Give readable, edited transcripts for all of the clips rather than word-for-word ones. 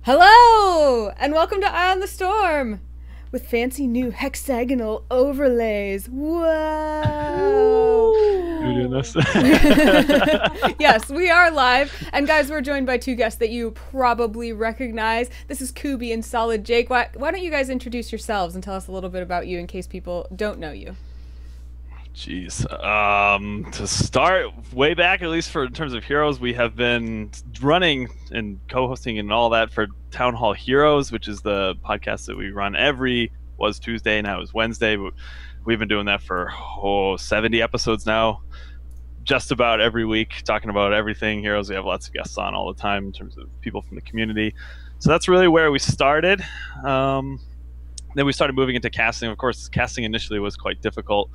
Hello, and welcome to Eye on the Storm with fancy new hexagonal overlays. Whoa! You're doing this? Yes, we are live. And guys, we're joined by two guests that you probably recognize. This is Kubi and Solid Jake. Why don't you guys introduce yourselves and tell us a little bit about you in case people don't know you? Jeez. To start way back, at least for in terms of Heroes, we have been running and co-hosting and all that for Town Hall Heroes, which is the podcast that we run was Tuesday, now is Wednesday. But we've been doing that for 70 episodes now, just about every week, talking about everything Heroes. We have lots of guests on all the time in terms of people from the community. So that's really where we started. Then we started moving into casting. Of course, casting initially was quite difficult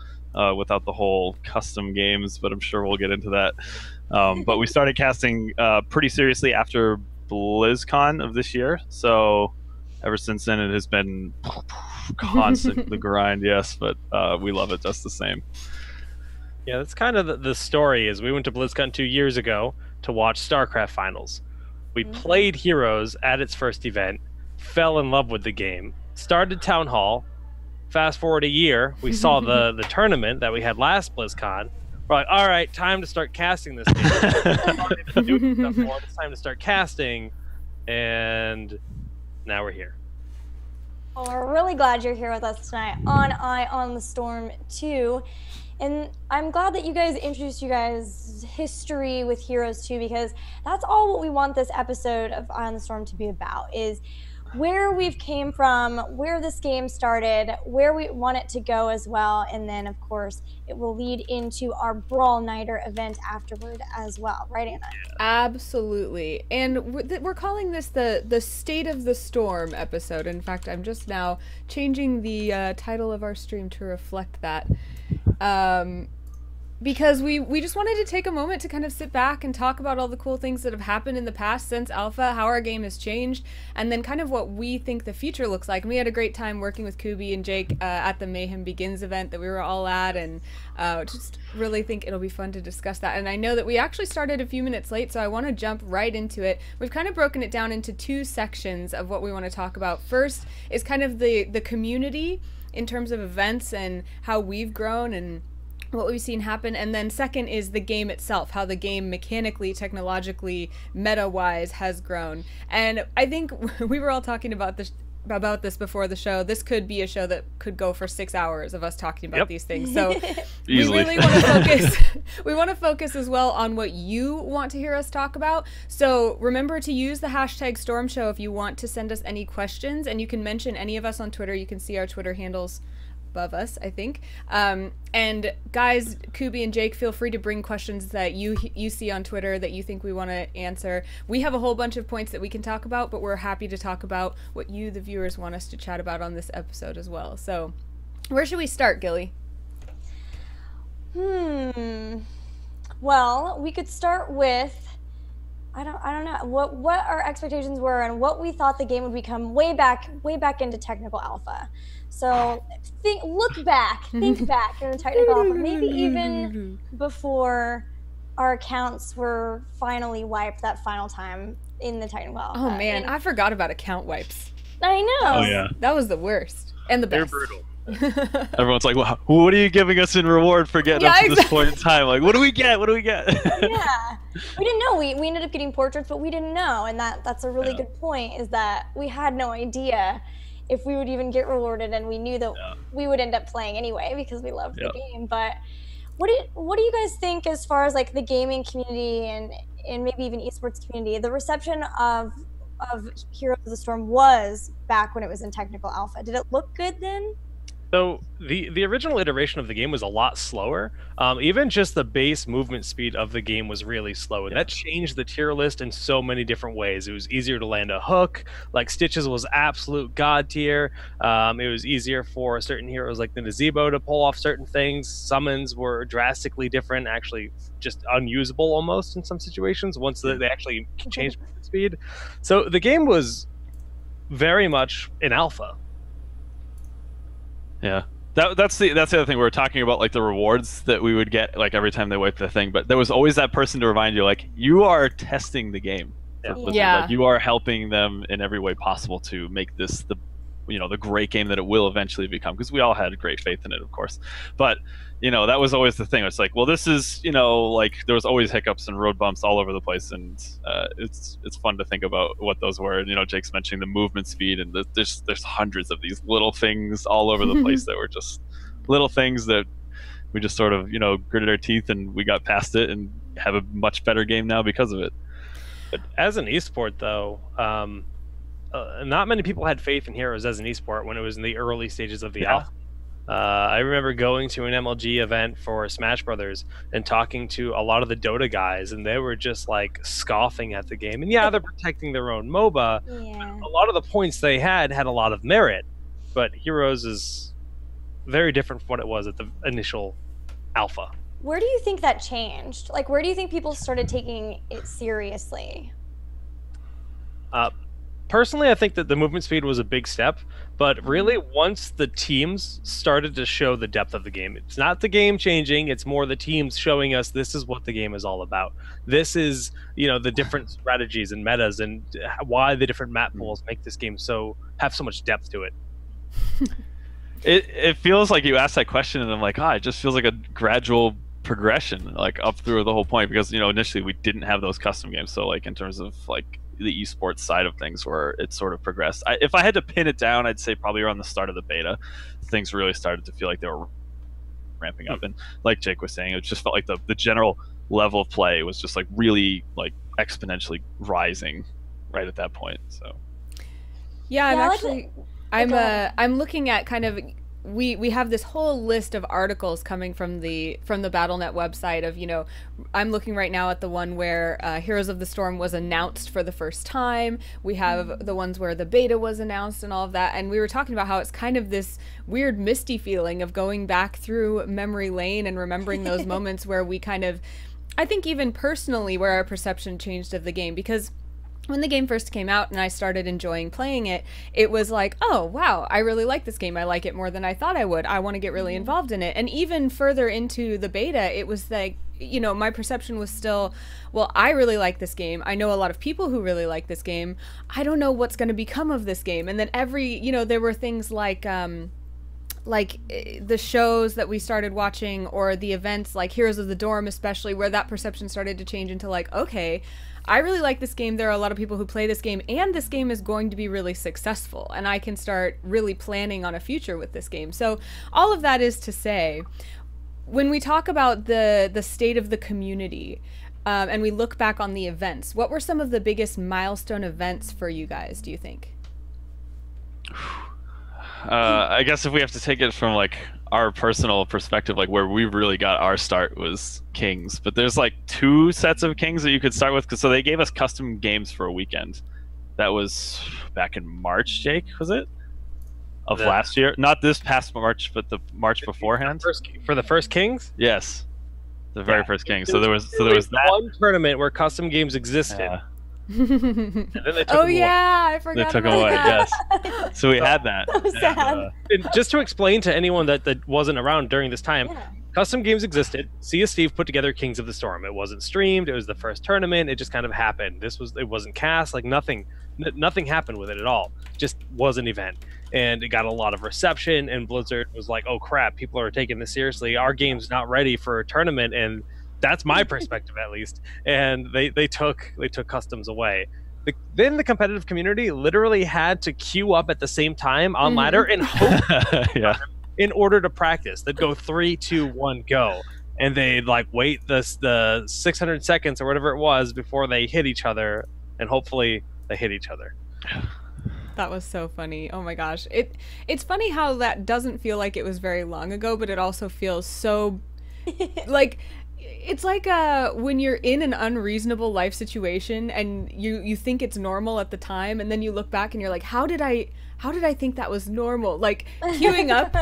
without the whole custom games, but I'm sure we'll get into that. But we started casting pretty seriously after BlizzCon of this year. So ever since then, it has been constant the grind, yes, but we love it just the same. Yeah, that's kind of the story. Is we went to BlizzCon 2 years ago to watch StarCraft finals. We played Heroes at its first event, fell in love with the game, started Town Hall. Fast forward a year, we saw the tournament that we had last BlizzCon. We're like, all right, time to start casting this game. It's time to start casting, and now we're here. Well, we're really glad you're here with us tonight on Eye on the Storm 2. And I'm glad that you guys introduced you guys' history with Heroes 2, because that's all what we want this episode of Eye on the Storm to be about, is where we've came from, where this game started, where we want it to go as well, and then of course it will lead into our BRAWLNIGHTER event afterward as well, right, Anna? Absolutely. And we're calling this the State of the Storm episode. In fact, I'm just now changing the title of our stream to reflect that. Because we just wanted to take a moment to kind of sit back and talk about all the cool things that have happened in the past since Alpha, how our game has changed, and then kind of what we think the future looks like. And we had a great time working with Kubi and Jake at the Mayhem Begins event that we were all at, and just really think it'll be fun to discuss that. And I know that we actually started a few minutes late, so I want to jump right into it. We've kind of broken it down into two sections of what we want to talk about. First is kind of the community in terms of events and how we've grown and what we've seen happen, and then second is the game itself, how the game mechanically, technologically, meta-wise has grown. And I think we were all talking about this before the show. This could be a show that could go for 6 hours of us talking about these things. So we really want to focus. We want to focus as well on what you want to hear us talk about. So remember to use the hashtag StormShow if you want to send us any questions, and you can mention any of us on Twitter. You can see our Twitter handles above us, I think. And guys, Kubi and Jake, feel free to bring questions that you see on Twitter that you think we want to answer. We have a whole bunch of points that we can talk about, but we're happy to talk about what you, the viewers, want us to chat about on this episode as well. So where should we start, Gilly? Well, we could start with, I don't know what our expectations were and what we thought the game would become way back into technical alpha. So think back in the technical alpha, maybe even before our accounts were finally wiped that final time in the technical alpha. Oh man, I forgot about account wipes. I know. Oh yeah, that was the worst and the best. They're brutal. Everyone's like, well, what are you giving us in reward for getting up to this point in time? Like, what do we get? What do we get? Yeah, we didn't know. We ended up getting portraits, but we didn't know, and that's a really good point, is that we had no idea if we would even get rewarded, and we knew that we would end up playing anyway because we loved the game. But what do you guys think as far as like the gaming community and maybe even esports community, the reception of Heroes of the Storm was back when it was in technical alpha? Did it look good then? So the original iteration of the game was a lot slower. Even just the base movement speed of the game was really slow. That changed the tier list in so many different ways. It was easier to land a hook, like Stitches was absolute god tier. It was easier for certain heroes like the Nazebo to pull off certain things. Summons were drastically different, actually just unusable almost in some situations once they actually changed movement speed. So the game was very much in alpha. Yeah, that's the other thing we were talking about, like the rewards that we would get like every time they wiped the thing. But there was always that person to remind you, like, you are testing the game. Blizzard. Yeah. Like, you are helping them in every way possible to make this the great game that it will eventually become, because we all had great faith in it, of course. But that was always the thing. It's like, well, this is like, there was always hiccups and road bumps all over the place, and it's fun to think about what those were. And Jake's mentioning the movement speed, and there's hundreds of these little things all over the place that were just little things that we just sort of gritted our teeth and we got past it and have a much better game now because of it. But as an esport, though, not many people had faith in Heroes as an esport when it was in the early stages of the alpha. I remember going to an MLG event for Smash Brothers and talking to a lot of the Dota guys, and they were just like scoffing at the game. And yeah, they're protecting their own MOBA. Yeah. A lot of the points they had a lot of merit, but Heroes is very different from what it was at the initial alpha. Where do you think that changed? Like, where do you think people started taking it seriously? Personally, I think that the movement speed was a big step, but really once the teams started to show the depth of the game, it's not the game changing, it's more the teams showing us this is what the game is all about. This is, the different strategies and metas and why the different map pools make this game have so much depth to it. It feels like you asked that question and I'm like, it just feels like a gradual progression, like up through the whole point, because initially we didn't have those custom games. So like in terms of like the esports side of things, where it sort of progressed, if I had to pin it down, I'd say probably around the start of the beta things really started to feel like they were ramping up. And like Jake was saying, it just felt like the general level of play was just like really like exponentially rising right at that point. So I'm looking at kind of, we have this whole list of articles coming from the BattleNet website of, I'm looking right now at the one where Heroes of the Storm was announced for the first time. We have the ones where the beta was announced and all of that. And we were talking about how it's kind of this weird misty feeling of going back through memory lane and remembering those moments where we kind of, I think even personally, where our perception changed of the game. Because when the game first came out and I started enjoying playing it, it was like, oh, wow, I really like this game. I like it more than I thought I would. I want to get really involved in it. And even further into the beta, it was like, my perception was still, well, I really like this game. I know a lot of people who really like this game. I don't know what's going to become of this game. And then there were things like the shows that we started watching, or the events like Heroes of the Dorm especially, where that perception started to change into like, okay, I really like this game. There are a lot of people who play this game, and this game is going to be really successful, and I can start really planning on a future with this game. So all of that is to say, when we talk about the state of the community, and we look back on the events, what were some of the biggest milestone events for you guys, do you think? I guess if we have to take it from like our personal perspective, like where we really got our start was Kings. But there's like 2 sets of Kings that you could start with, so they gave us custom games for a weekend. That was back in March, Jake, was it? Of last year? Not this past March, but the March beforehand. For the first Kings? Yes. The very first King. So there was that one tournament where custom games existed. And then they took them away. I forgot. They took them away, yes. So we had that. So sad. And just to explain to anyone that wasn't around during this time, custom games existed. Sia Steve put together Kings of the Storm. It wasn't streamed. It was the first tournament. It just kind of happened. It wasn't cast. Like nothing happened with it at all. It just was an event. And it got a lot of reception, and Blizzard was like, oh crap, people are taking this seriously. Our game's not ready for a tournament, and that's my perspective at least. And they took customs away. Then the competitive community literally had to queue up at the same time on ladder and hope in order to practice. They'd go 3, 2, 1, go. And they'd like wait the 600 seconds or whatever it was before they hit each other, and hopefully they hit each other. That was so funny. Oh my gosh. It's funny how that doesn't feel like it was very long ago, but it also feels so like it's like when you're in an unreasonable life situation and you think it's normal at the time, and then you look back and you're like, how did I think that was normal? Like queuing up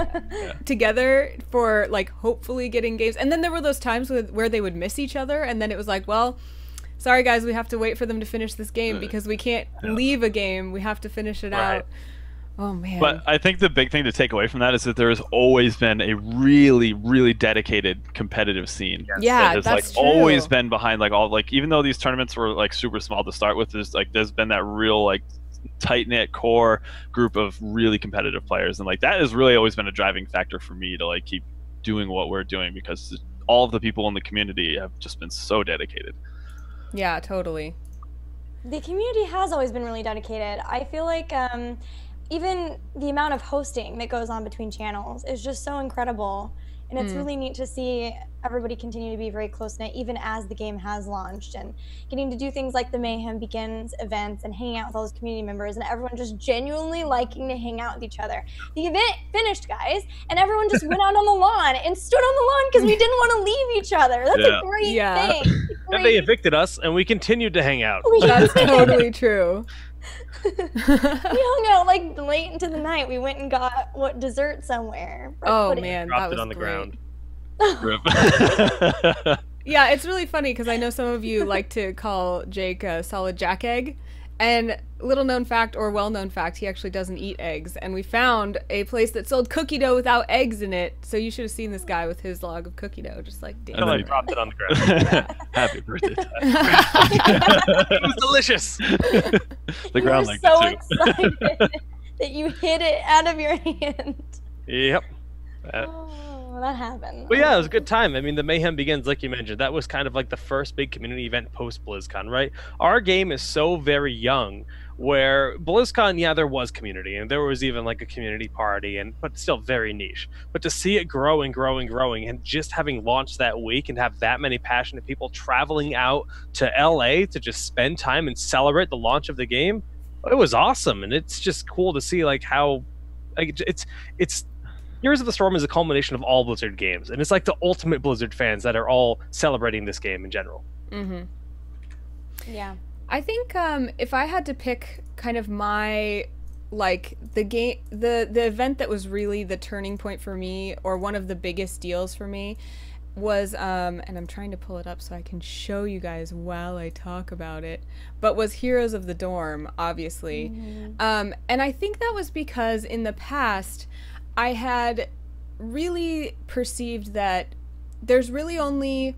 together for like hopefully getting games, and then there were those times where they would miss each other, and then it was like, well, sorry guys, we have to wait for them to finish this game because we can't leave a game. We have to finish it out. Oh man. But I think the big thing to take away from that is that there has always been a really, really dedicated competitive scene. Yeah, that has that's like always true. been behind like all like even though these tournaments were like super small to start with, there's been that real like tight knit core group of really competitive players, and like that has really always been a driving factor for me to like keep doing what we're doing because all of the people in the community have just been so dedicated. Yeah, totally. The community has always been really dedicated. I feel like even the amount of hosting that goes on between channels is just so incredible. And it's really neat to see everybody continue to be very close-knit, even as the game has launched, and getting to do things like the Mayhem Begins events and hanging out with all those community members, and everyone just genuinely liking to hang out with each other. The event finished, guys, and everyone just went out on the lawn and stood on the lawn because we didn't want to leave each other. That's a great thing. And they evicted us, and we continued to hang out. That's totally true. We hung out like late into the night. We went and got dessert somewhere. Oh man, dropped that was it on the great. ground. Yeah, it's really funny because I know some of you like to call Jake a solid jack egg. And little known fact or well known fact, he actually doesn't eat eggs. And we found a place that sold cookie dough without eggs in it. So you should have seen this guy with his log of cookie dough, just like damn. And then he dropped it on the ground. Happy birthday. It was delicious. The ground like so that too. excited that you hit it out of your hand. Yep. Oh, that happened. But yeah, it was a good time. I mean, the Mayhem Begins, like you mentioned, that was kind of like the first big community event post BlizzCon, right? Our game is so very young, where BlizzCon, yeah, there was community, and there was even like a community party, but still very niche. But to see it grow and grow and growing, and just having launched that week and have that many passionate people traveling out to LA to just spend time and celebrate the launch of the game, it was awesome. And it's just cool to see like how like it's Heroes of the Storm is a culmination of all Blizzard games, and it's like the ultimate Blizzard fans that are all celebrating this game in general. Yeah. I think if I had to pick kind of my like the event that was really the turning point for me, or one of the biggest deals for me, was and I'm trying to pull it up so I can show you guys while I talk about it, but was Heroes of the Dorm, obviously. And I think that was because in the past I had really perceived that there's really only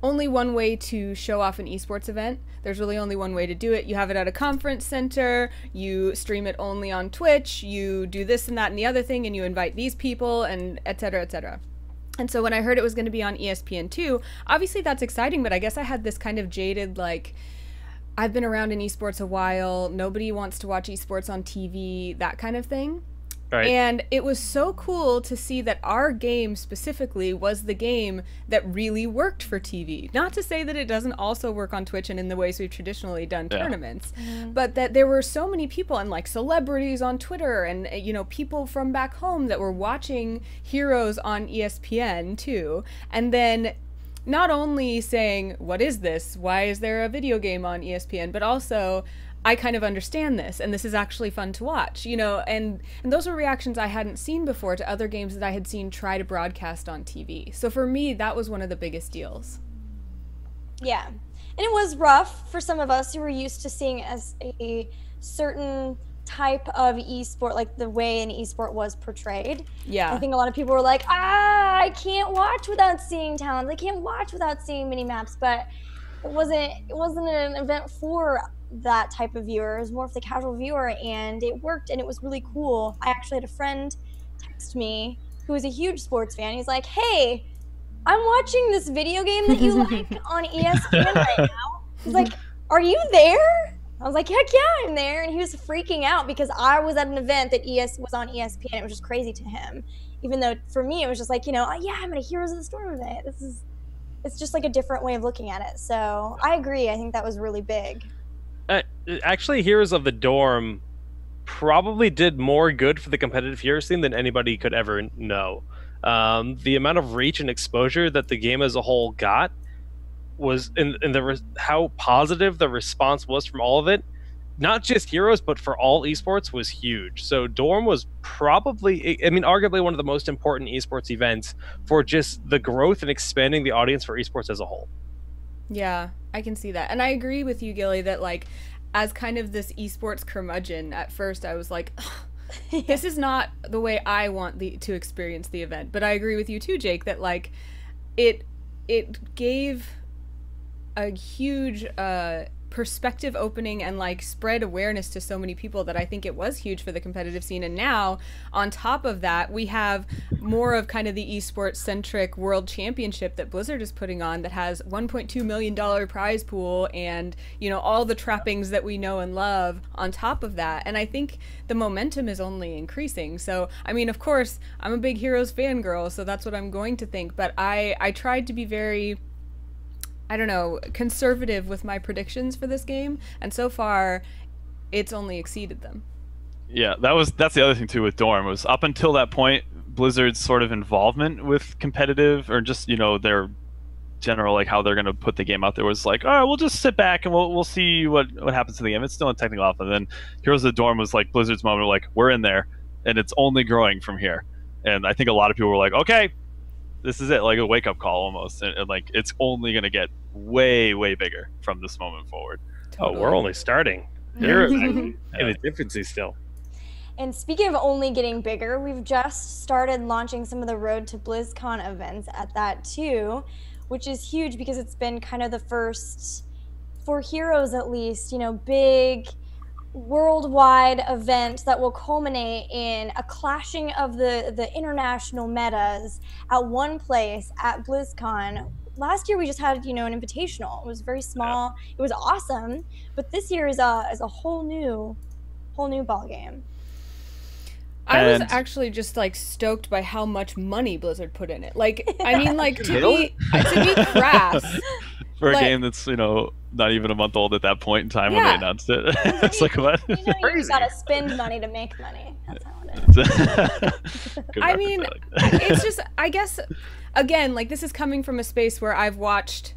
one way to show off an esports event. There's really only one way to do it. You have it at a conference center, you stream it only on Twitch, you do this and that and the other thing, and you invite these people, and etc., etc. And so when I heard it was going to be on ESPN2, obviously that's exciting, but I guess I had this kind of jaded, like, I've been around in esports a while, nobody wants to watch esports on TV, that kind of thing. Right. And it was so cool to see that our game specifically was the game that really worked for TV. Not to say that it doesn't also work on Twitch and in the ways we've traditionally done tournaments, but that there were so many people and like celebrities on Twitter and, you know, people from back home that were watching Heroes on ESPN too. And then not only saying, what is this? Why is there a video game on ESPN? But also, I kind of understand this, and this is actually fun to watch, you know, and those were reactions I hadn't seen before to other games that I had seen try to broadcast on TV. So for me, that was one of the biggest deals. Yeah. And it was rough for some of us who were used to seeing as a certain type of esport, like the way an esport was portrayed. Yeah. I think a lot of people were like, I can't watch without seeing talents. I can't watch without seeing mini maps, but it wasn't an event for that type of viewer. It was more for the casual viewer, and it worked, and it was really cool. I actually had a friend text me who is a huge sports fan. He's like, hey, I'm watching this video game that you like on ESPN right now. He's like, are you there? I was like, heck yeah, I'm there. And he was freaking out because I was at an event that was on ESPN. It was just crazy to him. Even though for me, it was just like, you know, yeah, I'm at a Heroes of the Storm event. It's just like a different way of looking at it. So I agree. I think that was really big. Actually, Heroes of the Dorm probably did more good for the competitive Heroes scene than anybody could ever know. The amount of reach and exposure that the game as a whole got was how positive the response was from all of it. Not just Heroes, but for all esports was huge. So Dorm was probably, I mean, arguably one of the most important esports events for just the growth and expanding the audience for esports as a whole. Yeah, I can see that. And I agree with you, Gilly, that like as kind of this esports curmudgeon, at first I was like, this is not the way I want to experience the event. But I agree with you too, Jake, that like it gave a huge perspective opening and like spread awareness to so many people that I think it was huge for the competitive scene. And now on top of that, we have more of kind of the esports centric world championship that Blizzard is putting on that has $1.2 million prize pool and, you know, all the trappings that we know and love on top of that. And I think the momentum is only increasing. So, I mean, of course, I'm a big Heroes fangirl, so that's what I'm going to think. But I tried to be very, I don't know, conservative with my predictions for this game, and so far it's only exceeded them. Yeah, that's the other thing too with Dorm, was up until that point Blizzard's sort of involvement with competitive, or just, you know, their general like how they're going to put the game out there, was like, all right, we'll just sit back and we'll see what happens to the game. It's still in technical alpha. And then Heroes of the Dorm was like Blizzard's moment of like, we're in there and it's only growing from here. And I think a lot of people were like, okay, this is it, like a wake-up call almost, and like it's only going to get way bigger from this moment forward. Totally. Oh, we're only starting. You're in its infancy still. And speaking of only getting bigger, we've just started launching some of the Road to BlizzCon events at that too, which is huge because it's been kind of the first, for Heroes at least, you know, big worldwide event that will culminate in a clashing of the international metas at one place at BlizzCon. Last year we just had, you know, an invitational. It was very small. Yeah. It was awesome, but this year is a whole new ball game. I was actually just like stoked by how much money Blizzard put in it. Like, I mean, like to be crass for a game that's, you know, not even a month old at that point in time when they announced it. It's like, what? You know, you gotta spend money to make money. That's how it is. I mean, it's just, I guess, again, like this is coming from a space where I've watched,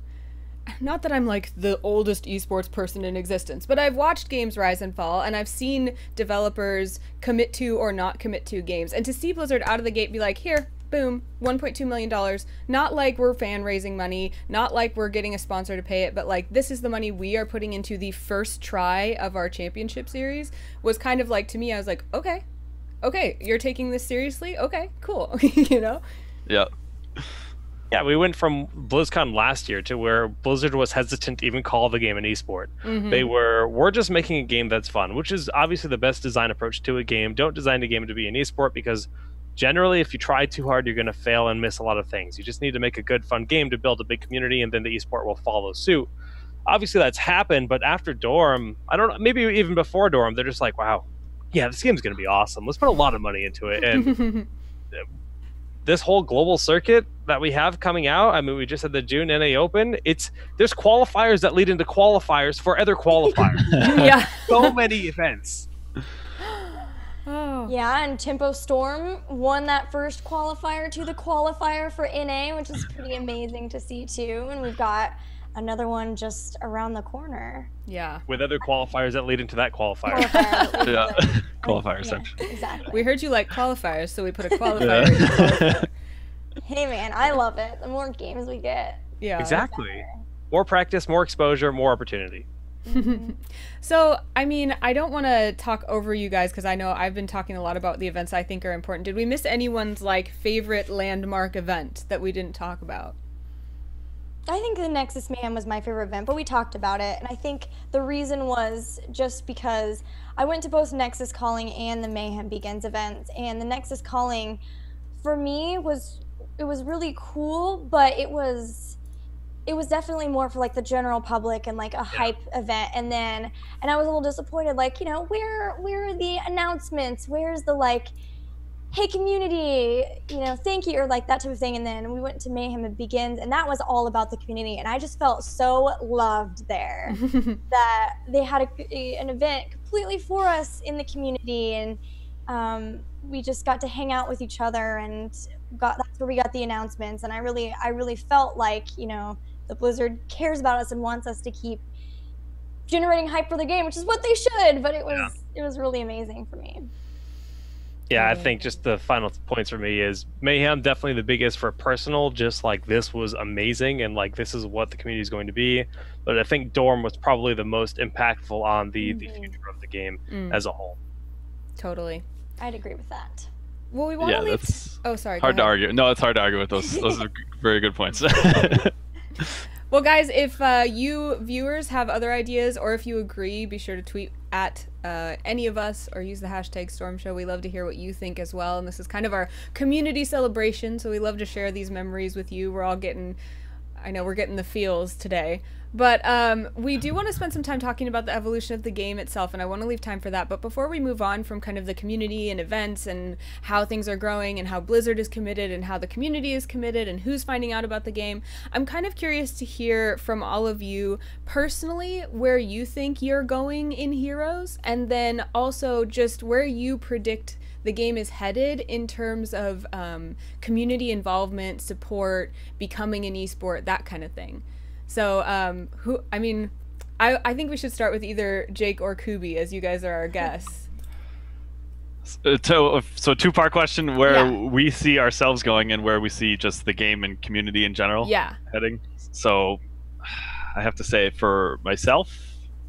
not that I'm like the oldest esports person in existence, but I've watched games rise and fall, and I've seen developers commit to or not commit to games. And to see Blizzard out of the gate be like, here, boom, $1.2 million. Not like we're fan raising money, not like we're getting a sponsor to pay it, but like this is the money we are putting into the first try of our championship series, was kind of like, to me, I was like, okay, you're taking this seriously? Okay, cool. You know? Yeah. Yeah, we went from BlizzCon last year to where Blizzard was hesitant to even call the game an esport. They we're just making a game that's fun, which is obviously the best design approach to a game. Don't design a game to be an esport, because generally if you try too hard, you're going to fail and miss a lot of things. You just need to make a good, fun game to build a big community, and then the esport will follow suit. Obviously that's happened, but after Dorm, I don't know, maybe even before Dorm, they're just like, wow, yeah, this game's going to be awesome. Let's put a lot of money into it. And this whole global circuit that we have coming out, I mean, we just had the June NA Open. There's qualifiers that lead into qualifiers for other qualifiers. Yeah. So many events. Oh. Yeah, and Tempo Storm won that first qualifier to the qualifier for NA, which is pretty amazing to see too. And we've got another one just around the corner. Yeah. With other qualifiers that lead into that qualifier. Yeah. Qualifier section. Exactly. We heard you like qualifiers, so we put a qualifier in qualifier. Hey man, I love it. The more games we get. Yeah. Exactly. More practice, more exposure, more opportunity. So, I mean, I don't want to talk over you guys because I know I've been talking a lot about the events I think are important. Did we miss anyone's like favorite landmark event that we didn't talk about? I think the Nexus Mayhem was my favorite event, but we talked about it, and I think the reason was just because I went to both Nexus Calling and the Mayhem Begins events, and the Nexus Calling, for me, was really cool, but it was definitely more for like the general public and like a hype event, and I was a little disappointed, like, you know, where are the announcements? Where's the like, hey community, you know, thank you, or like that type of thing. And then we went to Mayhem It Begins, and that was all about the community, and I just felt so loved there that they had an event completely for us in the community, and we just got to hang out with each other, and that's where we got the announcements. And I really felt like, you know, the Blizzard cares about us and wants us to keep generating hype for the game, which is what they should, but it was really amazing for me. Yeah, I Totally. think just the final points for me is Mayhem definitely the biggest for personal, just like this was amazing and like this is what the community is going to be. But I think Dorm was probably the most impactful on the future of the game as a whole. Totally. I'd agree with that. Well, we want to Yeah, leave. that's Oh, sorry. hard go to ahead. argue. No, it's hard to argue with those. Those are very good points. Well, guys, if you viewers have other ideas or if you agree, be sure to tweet at any of us or use the hashtag StormShow. We love to hear what you think as well. And this is kind of our community celebration, so we love to share these memories with you. We're all getting, I know we're getting the feels today. But we do want to spend some time talking about the evolution of the game itself, and I want to leave time for that. But before we move on from kind of the community and events and how things are growing and how Blizzard is committed and how the community is committed and who's finding out about the game, I'm kind of curious to hear from all of you personally where you think you're going in Heroes, and then also just where you predict the game is headed in terms of community involvement, support, becoming an esport, that kind of thing. So, I think we should start with either Jake or Kubi, as you guys are our guests. So two-part question: where Yeah. we see ourselves going, and where we see just the game and community in general Yeah. heading. So, I have to say, for myself,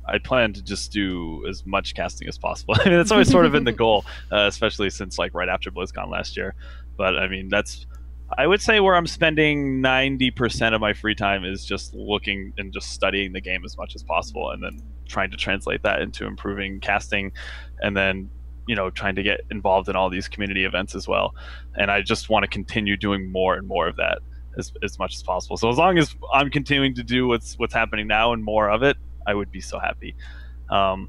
I plan to just do as much casting as possible. I mean, that's always sort of been the goal, especially since like right after BlizzCon last year. But I mean, I would say where I'm spending 90% of my free time is just looking and just studying the game as much as possible, and then trying to translate that into improving casting, and then trying to get involved in all these community events as well. And I just want to continue doing more and more of that as much as possible. So as long as I'm continuing to do what's happening now and more of it, I would be so happy. In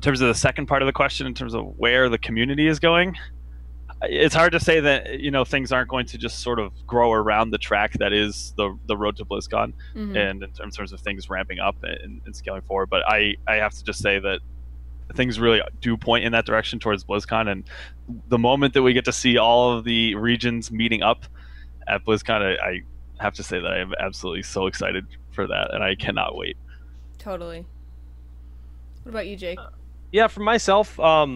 terms of the second part of the question, in terms of where the community is going, it's hard to say that things aren't going to just sort of grow around the track that is the road to BlizzCon, and in terms of things ramping up and scaling forward. But I have to just say that things really do point in that direction towards BlizzCon, and the moment that we get to see all of the regions meeting up at BlizzCon, I have to say that I am absolutely so excited for that, and I cannot wait. Totally. What about you, Jake? Yeah, for myself, I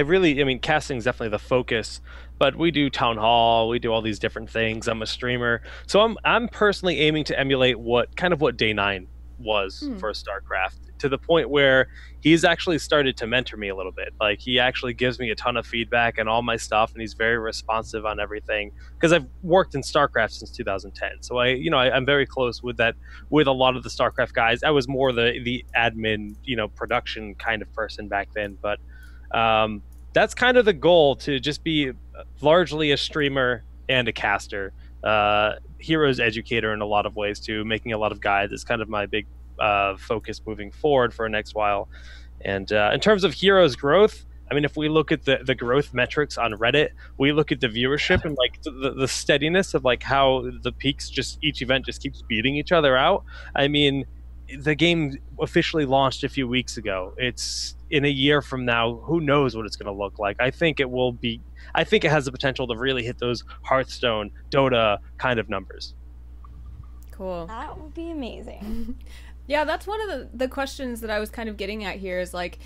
mean, casting is definitely the focus, but we do town hall, we do all these different things. I'm a streamer, so I'm personally aiming to emulate what Day 9 was for StarCraft, to the point where he's actually started to mentor me a little bit. Like, he actually gives me a ton of feedback and all my stuff, and he's very responsive on everything, because I've worked in StarCraft since 2010. So I'm very close with a lot of the StarCraft guys. I was more the admin, production kind of person back then, but that's kind of the goal, to just be largely a streamer and a caster, heroes educator in a lot of ways too, making a lot of guides is kind of my big focus moving forward for the next while. And in terms of heroes growth, I mean, if we look at the growth metrics on Reddit, we look at the viewership and like the steadiness of like how the peaks, just each event just keeps beating each other out. I mean, the game officially launched a few weeks ago. It's in a year from now, who knows what it's going to look like. I think it has the potential to really hit those Hearthstone, Dota kind of numbers. Cool. That would be amazing. Yeah, that's one of the questions that I was kind of getting at here, is like,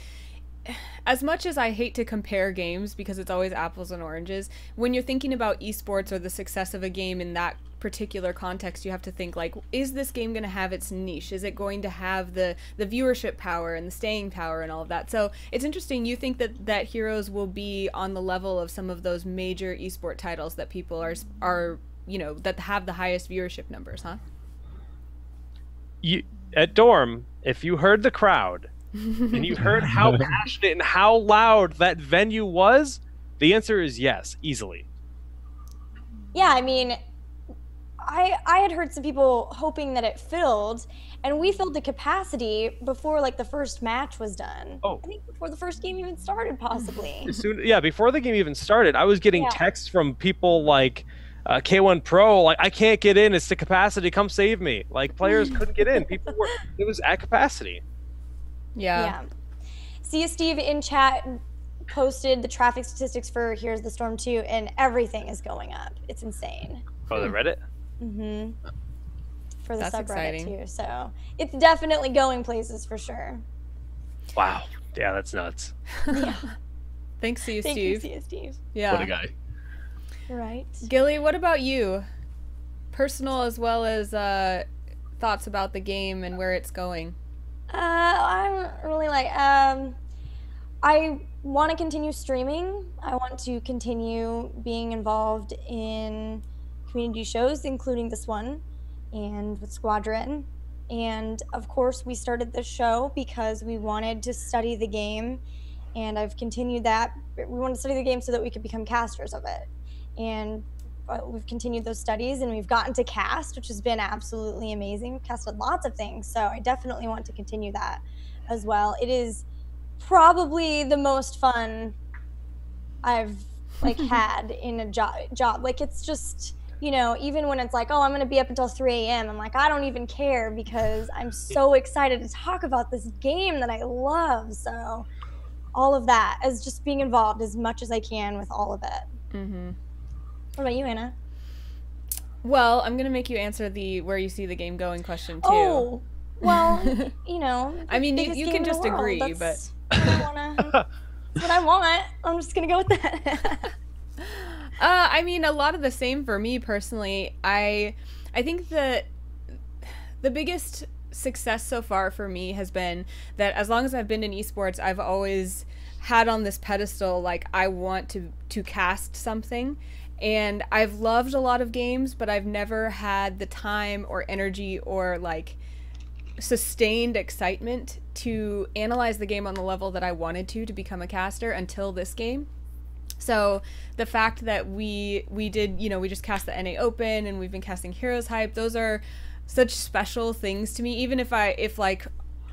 as much as I hate to compare games because it's always apples and oranges, when you're thinking about esports or the success of a game in that particular context, you have to think like, is this game going to have its niche? Is it going to have the viewership power and the staying power and all of that? So it's interesting. You think that Heroes will be on the level of some of those major esport titles that people are that have the highest viewership numbers, huh? At Dorm, if you heard the crowd and you heard how passionate and how loud that venue was, the answer is yes, easily. Yeah, I mean, I had heard some people hoping that it filled, and we filled the capacity before like the first match was done. Oh. I think before the first game even started, possibly. Before the game even started, I was getting texts from people like K1 Pro, like, I can't get in, it's the capacity, come save me. Like, players couldn't get in. It was at capacity. Yeah. See, Steve in chat posted the traffic statistics for Here's the Storm 2, and everything is going up. It's insane. Oh, the Reddit? Mm-hmm. For the That's subreddit exciting. too. So it's definitely going places for sure. Wow. Yeah, that's nuts. Thanks to you, Thank Steve. you, see you, Steve. Yeah. What a guy. Right. Gilly, what about you? Personal as well as thoughts about the game and where it's going. I'm really like, I want to continue streaming. I want to continue being involved in community shows, including this one, and with Squadron. And of course, we started this show because we wanted to study the game, and I've continued that. We wanted to study the game so that we could become casters of it. And we've continued those studies, and we've gotten to cast, which has been absolutely amazing. We've casted lots of things, so I definitely want to continue that as well. It is probably the most fun I've like had in a job. Like, it's just, you know, even when it's like, oh, I'm gonna be up until 3 a.m. I'm like, I don't even care because I'm so excited to talk about this game that I love. So all of that is just being involved as much as I can with all of it. What about you, Anna? Well, I'm gonna make you answer the where you see the game going question too. Oh, well, you know. I mean, you can just agree, That's what I want. I'm just gonna go with that. I mean, a lot of the same for me personally. I think that the biggest success so far for me has been that as long as I've been in esports, I've always had on this pedestal, like, I want to cast something. And I've loved a lot of games, but I've never had the time or energy or, like, sustained excitement to analyze the game on the level that I wanted to become a caster until this game. So the fact that we did, you know, we just cast the NA Open and we've been casting Heroes Hype, those are such special things to me. Even if like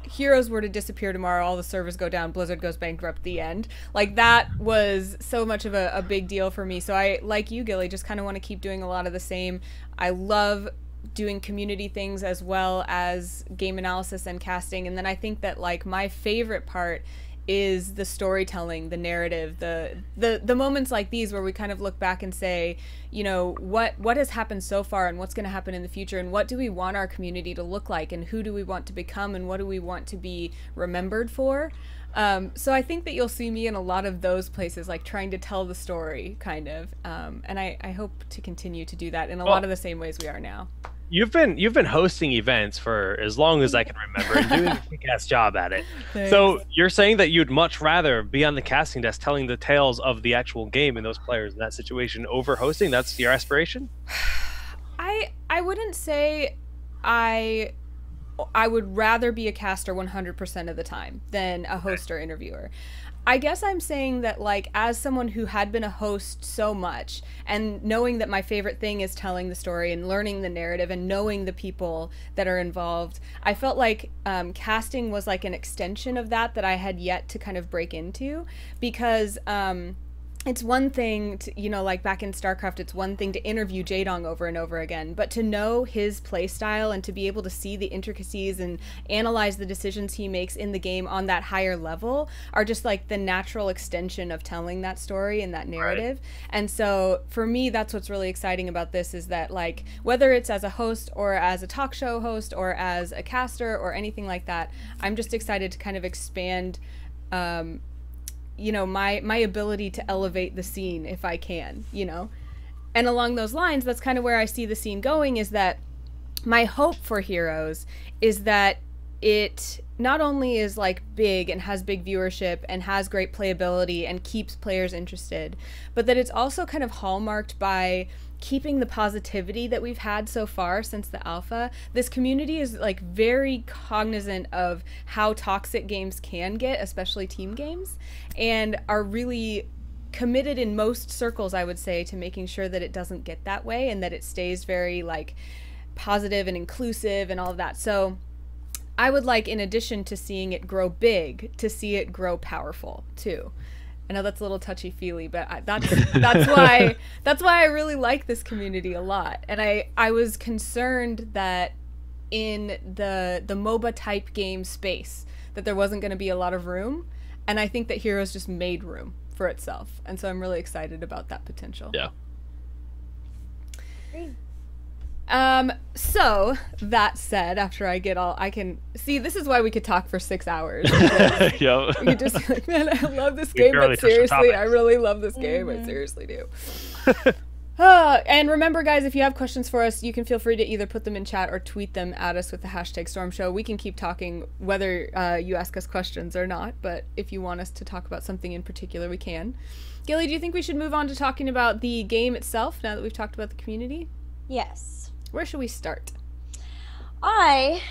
Heroes were to disappear tomorrow, all the servers go down, Blizzard goes bankrupt, the end. Like, that was so much of a big deal for me. So I, like you, Gilly, just kind of want to keep doing a lot of the same. I love doing community things as well as game analysis and casting. And then I think that, like, my favorite part is the storytelling, the narrative, the moments like these where we kind of look back and say, you know, what has happened so far and what's going to happen in the future, and what do we want our community to look like, and who do we want to become, and what do we want to be remembered for. So I think that you'll see me in a lot of those places, like trying to tell the story, kind of, and I hope to continue to do that in a lot of the same ways we are now. You've been hosting events for as long as I can remember and doing a kick-ass job at it. Thanks. So you're saying that you'd much rather be on the casting desk telling the tales of the actual game and those players in that situation over hosting? That's your aspiration? I wouldn't say I would rather be a caster 100% of the time than a host or interviewer. I guess I'm saying that, like, as someone who had been a host so much, and knowing that my favorite thing is telling the story and learning the narrative and knowing the people that are involved, I felt like casting was like an extension of that I had yet to kind of break into, because it's one thing to, you know, like back in StarCraft, it's one thing to interview Jaedong over and over again, but to know his play style and to be able to see the intricacies and analyze the decisions he makes in the game on that higher level are just like the natural extension of telling that story and that narrative. Right. And so for me, that's what's really exciting about this, is that, like, whether it's as a host or as a talk show host or as a caster or anything like that, I'm just excited to kind of expand you know, my ability to elevate the scene if I can, you know. And along those lines, that's kind of where I see the scene going, is that my hope for Heroes is that it not only is like big and has big viewership and has great playability and keeps players interested, but that it's also kind of hallmarked by keeping the positivity that we've had so far since the alpha. This community is like very cognizant of how toxic games can get, especially team games, and are really committed in most circles, I would say, to making sure that it doesn't get that way and that it stays very like positive and inclusive and all of that. So I would like, in addition to seeing it grow big, to see it grow powerful too. I know that's a little touchy-feely, but that's why I really like this community a lot. And I was concerned that in the MOBA type game space that there wasn't going to be a lot of room, and I think that Heroes just made room for itself. And so I'm really excited about that potential. Yeah. Great. So that said, after I get all, I can see, this is why we could talk for 6 hours. Yeah. We could just be like, man, I love this We game, barely but touched the seriously, I topics. really love this game. I seriously do. And remember, guys, if you have questions for us, you can feel free to either put them in chat or tweet them at us with the hashtag Storm Show. We can keep talking whether you ask us questions or not, but if you want us to talk about something in particular, we can. Gilly, do you think we should move on to talking about the game itself now that we've talked about the community? Yes. Where should we start? I've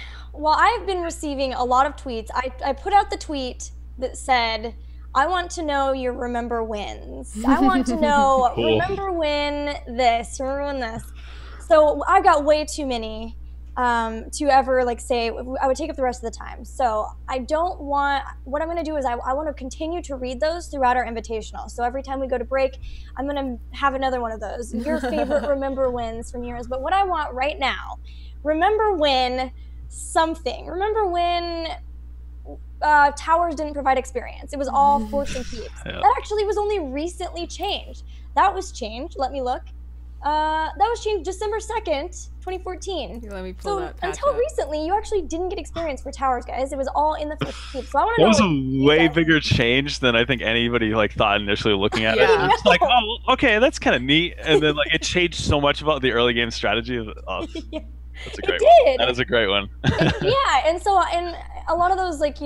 been receiving a lot of tweets. I put out the tweet that said, I want to know your remember wins. I want to know, Cool. remember when this, remember when this. So I got way too many to ever like say, I would take up the rest of the time. So I don't want, what I'm going to do is I want to continue to read those throughout our invitational. So every time we go to break, I'm going to have another one of those. Your favorite remember wins from yours. But what I want right now, remember when something, remember when towers didn't provide experience. It was all forts and keeps. Yeah. That actually was only recently changed. That was changed. Let me look. That was changed December 2nd, 2014. Let me pull So that patch until up. recently, you actually didn't get experience for towers, guys. It was all in the forts and keeps. So I want to That know. was what a you way guys- bigger change than I think anybody like thought initially looking at it. Yeah. It's like, oh, okay, that's kind of neat. And then like it changed so much about the early game strategy. Oh, Yeah. that's a It great one. did. That is a great one. Yeah, and so and a lot of those like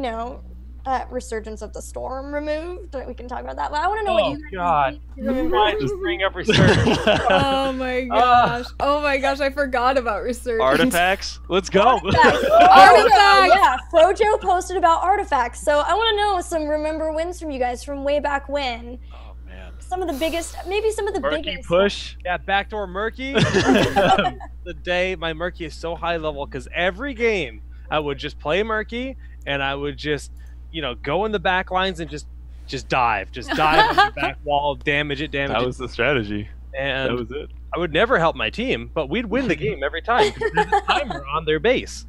resurgence of the storm removed. We can talk about that. But I want to know what Oh, you guys God. remember. Why just bring up research? Oh my gosh. Oh my gosh, I forgot about research. Artifacts. Let's go. Artifacts. Artifacts! Yeah, Frojo posted about artifacts. So I want to know some remember wins from you guys from way back when. Oh man. Some of the biggest, maybe some of the Murky biggest. push. Yeah, backdoor Murky. The day my Murky is so high level because every game I would just play Murky and I would just, go in the back lines and just dive on the back wall, damage it. That was the strategy. And That was it. I would never help my team, but we'd win the game every time because there's a timer on their base.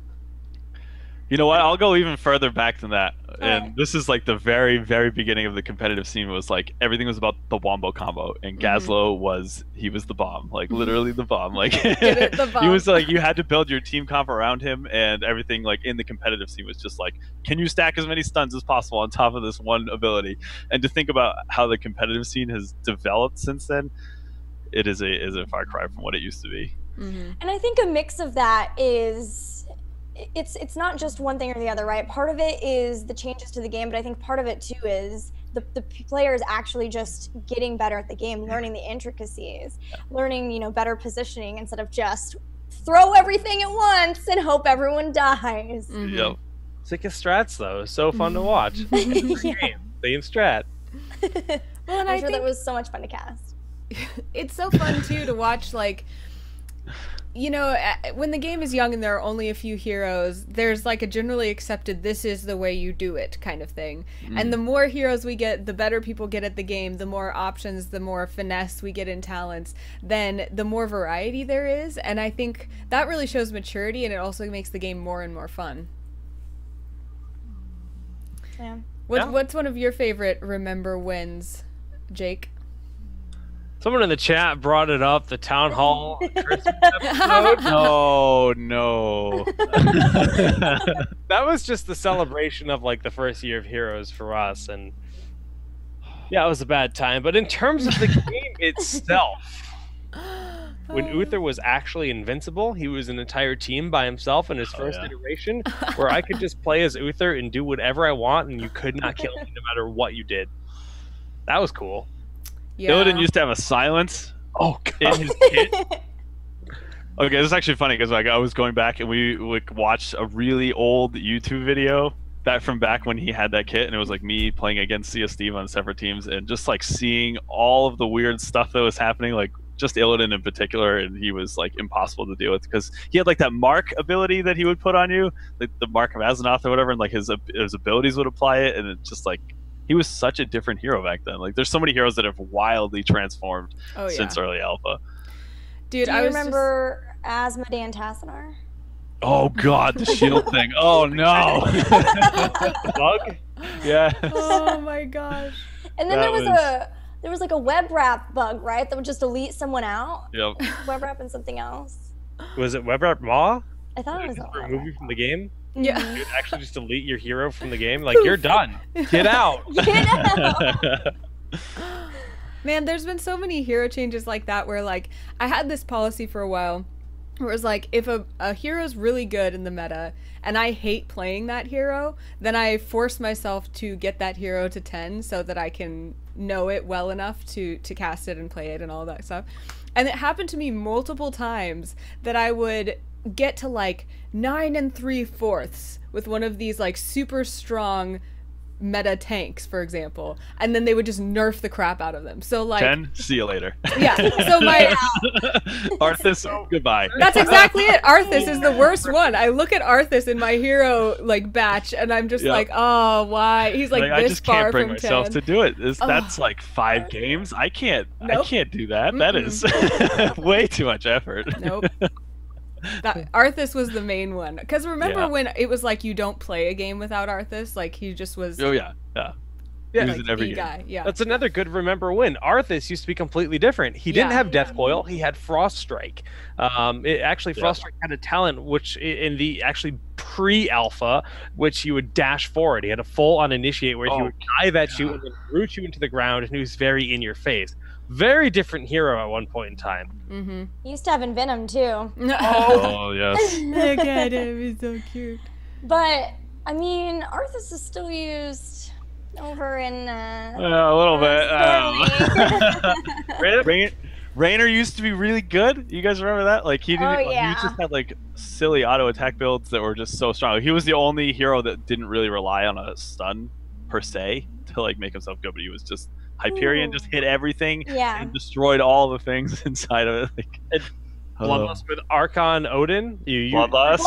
You know what? I'll go even further back than that. And Alright. this is like the very, very beginning of the competitive scene was like everything was about the wombo combo. And Gazlo was the bomb. Like literally the bomb. Like it, the he bomb. was like you had to build your team comp around him and everything like in the competitive scene was just like, can you stack as many stuns as possible on top of this one ability? And to think about how the competitive scene has developed since then, it is a far cry from what it used to be. Mhm. And I think a mix of that is it's not just one thing or the other, right? Part of it is the changes to the game, but I think part of it too is the players actually just getting better at the game, learning the intricacies, learning, better positioning instead of just throw everything at once and hope everyone dies. Mhm. Yep. Sick of strats though. It's so fun to watch. Yeah. Same strat. Well, and I'm I sure think that was so much fun to cast. it's so fun too to watch, like, when the game is young and there are only a few heroes, there's like a generally accepted this is the way you do it kind of thing. And the more heroes we get, the better people get at the game, the more options, the more finesse we get in talents, then the more variety there is. And I think that really shows maturity, and it also makes the game more and more fun. Yeah. What's one of your favorite remember wins, Jake? Someone in the chat brought it up, the town hall Christmas episode. No. That was just the celebration of like the first year of Heroes for us, and yeah, it was a bad time. But in terms of the game itself, when Uther was actually invincible, he was an entire team by himself in his first yeah. iteration, where I could just play as Uther and do whatever I want, and you could not kill me no matter what you did. That was cool. Yeah. Illidan used to have a silence in his kit. Okay, this is actually funny because like I was going back and we watched a really old YouTube video from back when he had that kit, and it was like me playing against CS Steve on separate teams and just like seeing all of the weird stuff that was happening, like just Illidan in particular, and he was like impossible to deal with because he had like that mark ability that he would put on you, like the mark of Azeroth or whatever, and like his abilities would apply it, and it just like he was such a different hero back then. Like there's so many heroes that have wildly transformed since early alpha. Dude, Do you remember Asmodean Tassanar? Oh god, the shield thing. Oh no. Bug? Yeah. Oh my gosh. And then That there was like a web wrap bug, right? That would just delete someone out. Yep. Web wrap and something else. Was it Web Maw? I thought it was Just remove you from the game. Yeah. You'd actually just delete your hero from the game. Like, you're done. Get out. Get out. Man, there's been so many hero changes like that where, like, I had this policy for a while where it was like, if a hero's really good in the meta and I hate playing that hero, then I force myself to get that hero to 10 so that I can know it well enough to cast it and play it and all that stuff. And it happened to me multiple times that I would get to like 9 3/4 with one of these like super strong meta tanks, for example, and then they would just nerf the crap out of them. So like 10, see you later. Yeah. So my Arthas, goodbye. That's exactly it. Arthas is the worst one. I look at Arthas in my hero like batch and I'm just like, oh, why? He's like this I just can't far bring from myself 10. to do it. That's like 5 games. I can't do that. That is way too much effort. Nope. Arthas was the main one. Because remember when it was like you don't play a game without Arthas? Like he just was. Oh yeah. He was in every game. Guy. Yeah. That's another good remember win. Arthas used to be completely different. He didn't have Death Coil. He had Frost Strike. Frost Strike had a talent which in the actually pre-alpha, which he would dash forward. He had a full-on initiate where he would dive at you and then root you into the ground, and he was very in your face. Very different hero at one point in time. Mm-hmm. He used to have Envenom too. Oh yes. Look at him, he's so cute. But I mean, Arthas is still used over in a little bit. Raynor used to be really good. You guys remember that? Like he didn't. He just had like silly auto attack builds that were just so strong. He was the only hero that didn't really rely on a stun per se to like make himself good, but he was just Hyperion, just hit everything and destroyed all the things inside of it. Like, Bloodlust with Archon Odin. Bloodlust.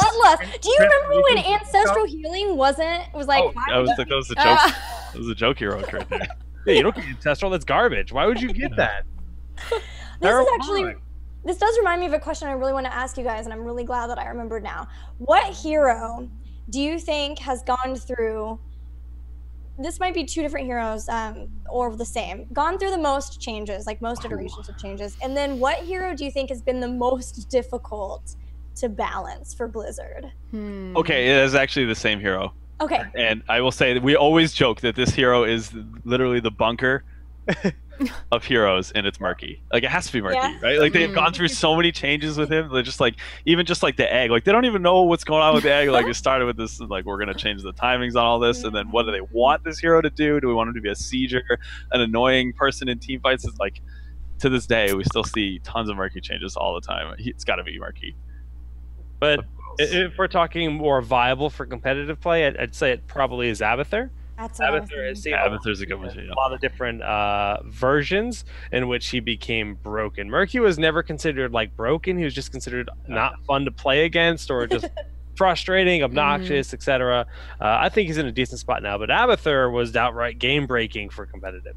Do you remember when Ancestral Healing was like? That was a joke. That was a joke hero right there. Yeah, you don't get Ancestral. That's garbage. Why would you get that? This does remind me of a question I really want to ask you guys, and I'm really glad that I remembered now. What hero do you think has gone through? This might be 2 different heroes, or the same. Gone through the most changes, like most iterations of changes. And then what hero do you think has been the most difficult to balance for Blizzard? Okay, it is actually the same hero. Okay. And I will say that we always joke that this hero is literally the bunker of heroes, and it's Murky. Like it has to be Murky, right? Like they've gone through so many changes with him. They're just like, even just like the egg, like they don't even know what's going on with the egg. Like it started with this, like we're gonna change the timings on all this, and then what do they want this hero to do? Do we want him to be a sieger, an annoying person in team fights? It's like to this day we still see tons of Murky changes all the time. It's got to be Murky. But if we're talking more viable for competitive play, I'd say it probably is Abathur. Abathur's a good one. A lot of different versions in which he became broken. Murky was never considered like broken. He was just considered not fun to play against, or just frustrating, obnoxious, etc. I think he's in a decent spot now, but Abathur was outright game breaking for competitive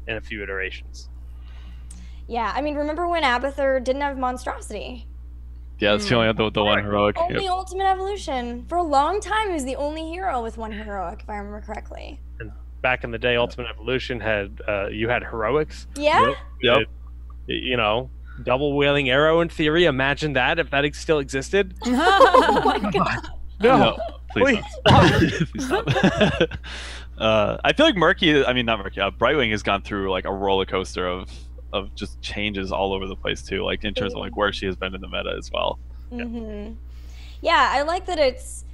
in a few iterations. Yeah, I mean, remember when Abathur didn't have Monstrosity? Yeah, that's the only the one heroic. Only Ultimate Evolution. For a long time, he was the only hero with 1 heroic, if I remember correctly. And back in the day, Ultimate Evolution had you had heroics. Yeah. Yep. You know, double wheeling arrow in theory. Imagine that if that still existed. Oh my god. No, please stop. Please stop. I feel like Murky. I mean, not Murky. Brightwing has gone through like a roller coaster of just changes all over the place too, like in terms of like where she has been in the meta as well. Yeah, I like that it's,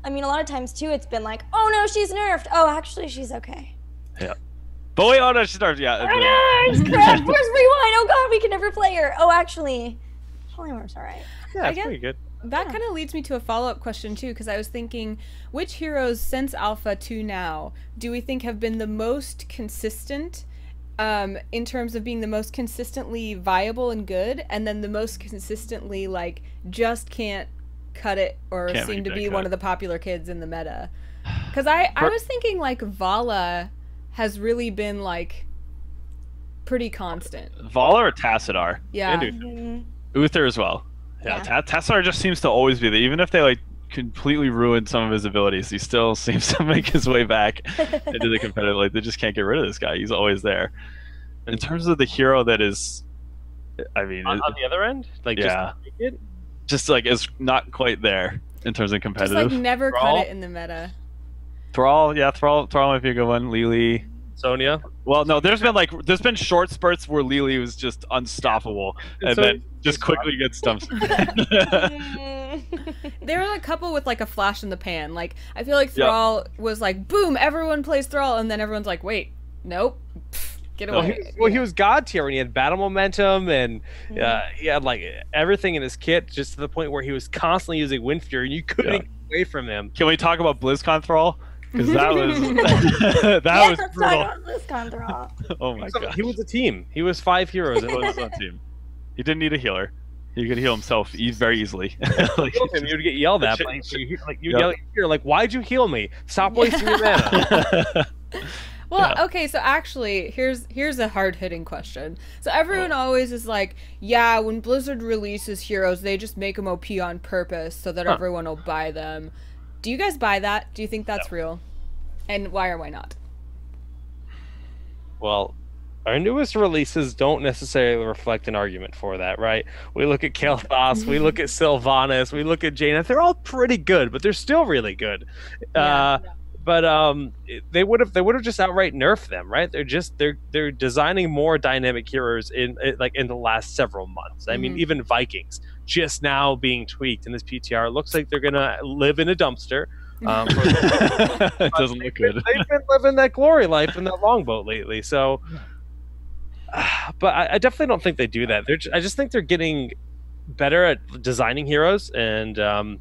I mean, a lot of times too it's been like, oh no, she's nerfed, oh actually she's okay. Yeah, but wait, oh no, she's nerfed. Yeah, oh no, where's Rewind? Oh god, we can never play her. Oh actually Polymorph's alright. Yeah, it's pretty good. That kind of leads me to a follow-up question too, because I was thinking, which heroes since Alpha to now do we think have been the most consistent in terms of being the most consistently viable and good, and then the most consistently like just can't cut it or seem to be one of the popular kids in the meta? Because I was thinking like Vala has really been like pretty constant. Vala or Tassadar? Yeah. Uther as well. Yeah, Tassadar just seems to always be there, even if they like completely ruined some of his abilities. He still seems to make his way back into the competitive. Like they just can't get rid of this guy. He's always there. In terms of the hero that is, I mean, on the other end, like just make it. just like is not quite there in terms of Just competitive. like never Brawl? cut it in the meta. Thrall, yeah, Thrall might be a good one. Lily. Sonya. Well, no, there's been short spurts where Lily was just unstoppable, and So- then just quickly gets stumped. There were a couple with like a flash in the pan. Like I feel like Thrall was like, boom, everyone plays Thrall, and then everyone's like, wait, nope, pfft, get Well, away. he was god tier when he had battle momentum and he had like everything in his kit, just to the point where he was constantly using Wind Fury and you couldn't get away from him. Can we talk about BlizzCon Thrall? Because that was Yeah, was let's brutal. talk about BlizzCon Thrall. Oh my god, He was a team. He was 5 heroes. It was on team. He didn't need a healer. He could heal himself very easily. Like, You'd get yelled at. You'd yell at you, like, why'd you heal me? Stop wasting your mana. Well, okay, so actually, here's a hard-hitting question. So everyone always is like, yeah, when Blizzard releases heroes, they just make them OP on purpose so that everyone will buy them. Do you guys buy that? Do you think that's real? And why or why not? Well, our newest releases don't necessarily reflect an argument for that, right? We look at Kael'thas, we look at Sylvanas, we look at Jaina. They're all pretty good, but they're still really good. But they would have just outright nerfed them, right? They're designing more dynamic heroes in the last several months. I mean, even Vikings just now being tweaked in this PTR. It looks like they're gonna live in a dumpster. It doesn't look good. They've been living that glory life in that longboat lately. So, but I definitely don't think they do that. I just think they're getting better at designing heroes and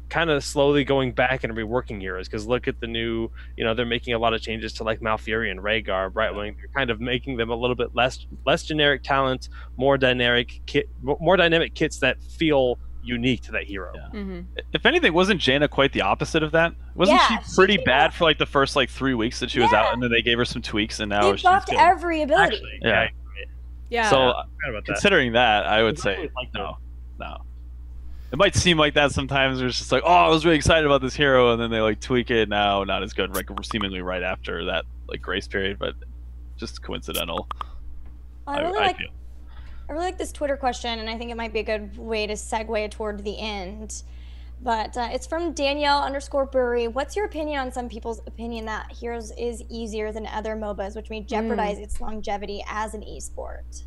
kind of slowly going back and reworking heroes. Because look at the new, they're making a lot of changes to like Malfurion, Rhaegar, Brightwing. They're kind of making them a little bit less generic talent, more dynamic kits that feel unique to that hero. Yeah. If anything, wasn't Jaina quite the opposite of that? Wasn't she pretty bad for like the first 3 weeks that she was out, and then they gave her some tweaks, and now They buffed every ability. Actually, Yeah. So considering that, I would say no. It might seem like that sometimes. It's just like, oh, I was really excited about this hero, and then they like tweak it. Now not as good, like seemingly right after that like grace period, but just coincidental. I really like this Twitter question, and I think it might be a good way to segue toward the end. But it's from Danielle_Burry. What's your opinion on some people's opinion that Heroes is easier than other MOBAs, which may jeopardize its longevity as an esport?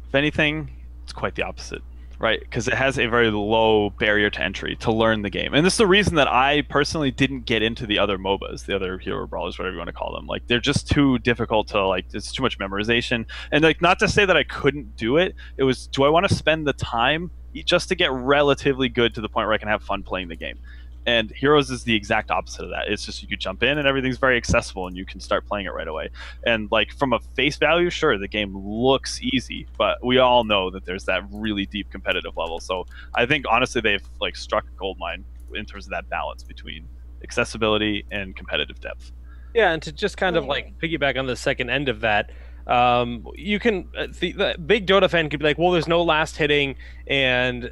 If anything, it's quite the opposite. Right, because it has a very low barrier to entry to learn the game. And this is the reason that I personally didn't get into the other MOBAs, the other hero brawlers, whatever you want to call them. Like, they're just too difficult to, like, it's too much memorization. And, like, not to say that I couldn't do it. It was, do I want to spend the time just to get relatively good to the point where I can have fun playing the game? And Heroes is the exact opposite of that. It's just you could jump in and everything's very accessible and you can start playing it right away. And like from a face value, sure, the game looks easy, but we all know that there's that really deep competitive level. So I think honestly they've like struck a gold mine in terms of that balance between accessibility and competitive depth. Yeah, and to just kind of like piggyback on the second end of that, you can the big Dota fan could be like, well, there's no last hitting and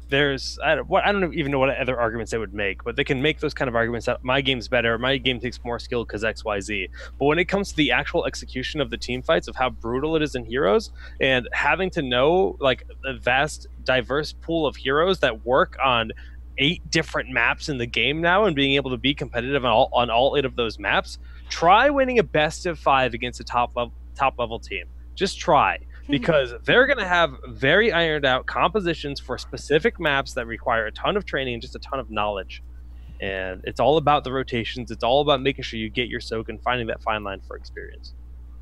there's I don't even know what other arguments they would make, but they can make those kind of arguments that my game's better, my game takes more skill because XYZ. But when it comes to the actual execution of the team fights, of how brutal it is in Heroes, and having to know like a vast, diverse pool of heroes that work on 8 different maps in the game now, and being able to be competitive on all 8 of those maps, try winning a best of 5 against a top level team. Just try. Because they're going to have very ironed out compositions for specific maps that require a ton of training and just a ton of knowledge. And it's all about the rotations. It's all about making sure you get your soak and finding that fine line for experience.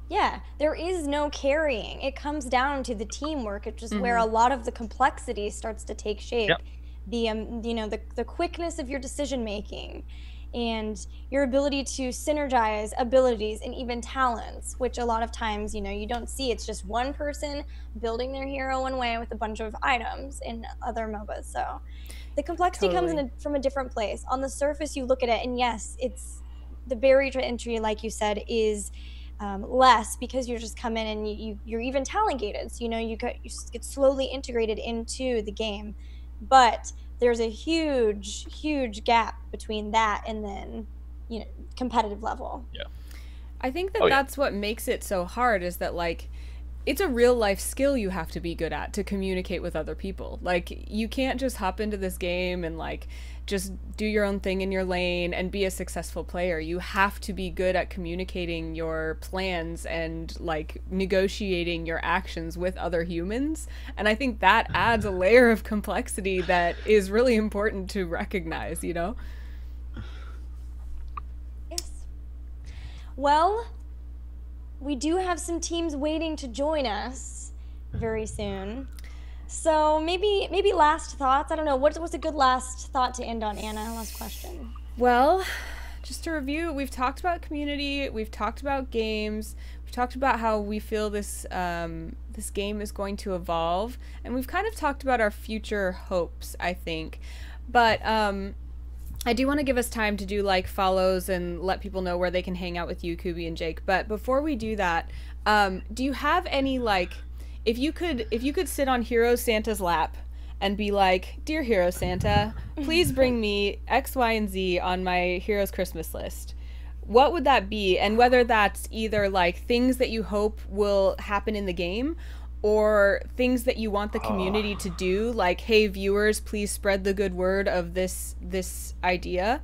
Yeah, there is no carrying. It comes down to the teamwork, which is where a lot of the complexity starts to take shape. Yep. The quickness of your decision making, and your ability to synergize abilities and even talents, which a lot of times, you don't see. It's just one person building their hero one way with a bunch of items in other MOBAs. So the complexity comes from a different place. On the surface, you look at it, and yes, it's the barrier to entry, like you said, is less because you just come in and you're even talent gated. So, you get slowly integrated into the game. But there's a huge gap between that and then, competitive level. Yeah. I think that that's what makes it so hard, is that like it's a real life skill you have to be good at to communicate with other people. Like, you can't just hop into this game and like just do your own thing in your lane and be a successful player. You have to be good at communicating your plans and like negotiating your actions with other humans. And I think that adds a layer of complexity that is really important to recognize, you know? Yes. Well, we do have some teams waiting to join us very soon. So maybe last thoughts. I don't know. What's a good last thought to end on, Anna? Last question. Well, just to review, we've talked about community, we've talked about games, we've talked about how we feel this this game is going to evolve, and we've kind of talked about our future hopes, I think. But I do want to give us time to do like follows and let people know where they can hang out with you, Kubi and Jake. But before we do that, do you have any like, if you could sit on Hero Santa's lap and be like, "Dear Hero Santa, please bring me X, Y, and Z on my Hero's Christmas list," what would that be? And whether that's either like things that you hope will happen in the game or things that you want the community to do, like, "Hey viewers, please spread the good word of this idea,"